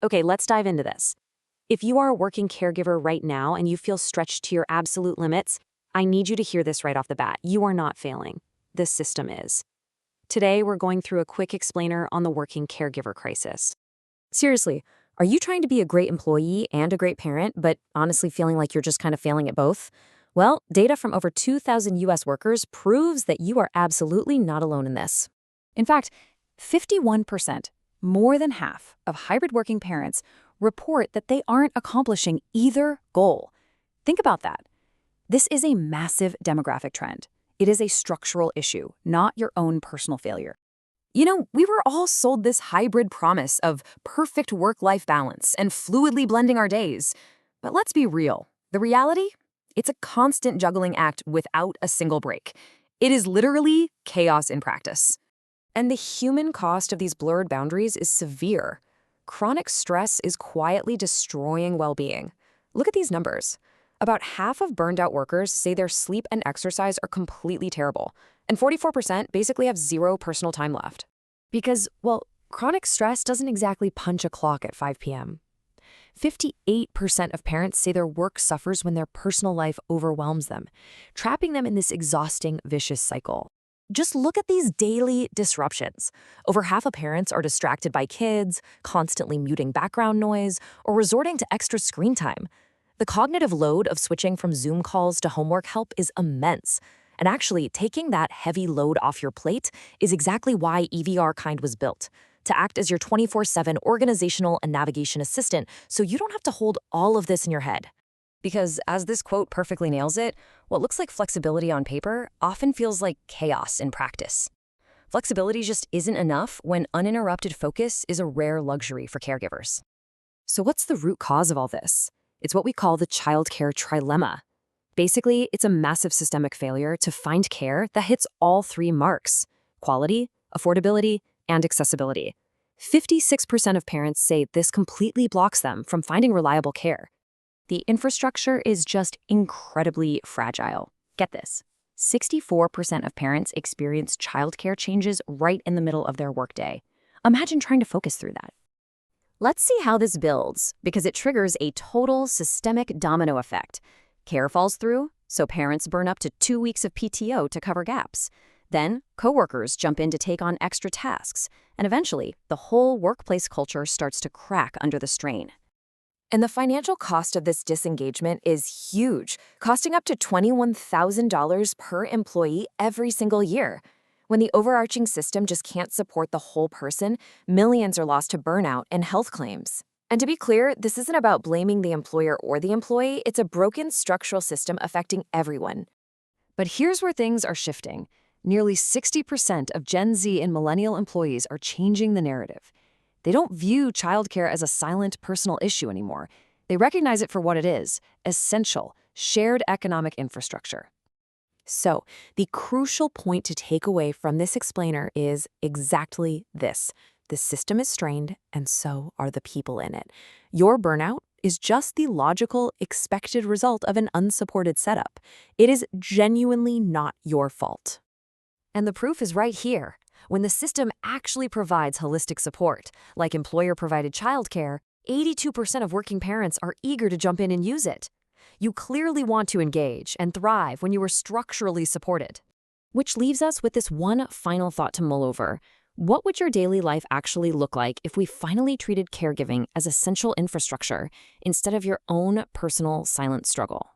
Okay, let's dive into this. If you are a working caregiver right now and you feel stretched to your absolute limits, I need you to hear this right off the bat. You are not failing. This system is. Today, we're going through a quick explainer on the working caregiver crisis. Seriously, are you trying to be a great employee and a great parent, but honestly feeling like you're just kind of failing at both? Well, data from over 2,000 US workers proves that you are absolutely not alone in this. In fact, 51%, more than half of hybrid working parents report that they aren't accomplishing either goal. Think about that. This is a massive demographic trend. It is a structural issue, not your own personal failure. You know, we were all sold this hybrid promise of perfect work-life balance and fluidly blending our days. But let's be real. The reality? It's a constant juggling act without a single break. It is literally chaos in practice. And the human cost of these blurred boundaries is severe. Chronic stress is quietly destroying well-being. Look at these numbers. About half of burned-out workers say their sleep and exercise are completely terrible, and 44% basically have zero personal time left. Because, well, chronic stress doesn't exactly punch a clock at 5 p.m. 58% of parents say their work suffers when their personal life overwhelms them, trapping them in this exhausting, vicious cycle. Just look at these daily disruptions. Over half of parents are distracted by kids, constantly muting background noise, or resorting to extra screen time. The cognitive load of switching from Zoom calls to homework help is immense. And actually, taking that heavy load off your plate is exactly why EVR Kind was built, to act as your 24/7 organizational and navigation assistant so you don't have to hold all of this in your head. Because, as this quote perfectly nails it, what looks like flexibility on paper often feels like chaos in practice. Flexibility just isn't enough when uninterrupted focus is a rare luxury for caregivers. So what's the root cause of all this? It's what we call the childcare trilemma. Basically, it's a massive systemic failure to find care that hits all three marks: quality, affordability, and accessibility. 56% of parents say this completely blocks them from finding reliable care. The infrastructure is just incredibly fragile. Get this. 64% of parents experience childcare changes right in the middle of their workday. Imagine trying to focus through that. Let's see how this builds, because it triggers a total systemic domino effect. Care falls through, so parents burn up to 2 weeks of PTO to cover gaps. Then, coworkers jump in to take on extra tasks, and eventually, the whole workplace culture starts to crack under the strain. And the financial cost of this disengagement is huge, costing up to $21,000 per employee every single year. When the overarching system just can't support the whole person, millions are lost to burnout and health claims. And to be clear, this isn't about blaming the employer or the employee, it's a broken structural system affecting everyone. But here's where things are shifting. Nearly 60% of Gen Z and millennial employees are changing the narrative. They don't view childcare as a silent personal issue anymore. They recognize it for what it is: essential, shared economic infrastructure. So, the crucial point to take away from this explainer is exactly this. The system is strained, and so are the people in it. Your burnout is just the logical, expected result of an unsupported setup. It is genuinely not your fault. And the proof is right here. When the system actually provides holistic support, like employer-provided childcare, 82% of working parents are eager to jump in and use it. You clearly want to engage and thrive when you are structurally supported. Which leaves us with this one final thought to mull over. What would your daily life actually look like if we finally treated caregiving as essential infrastructure instead of your own personal silent struggle?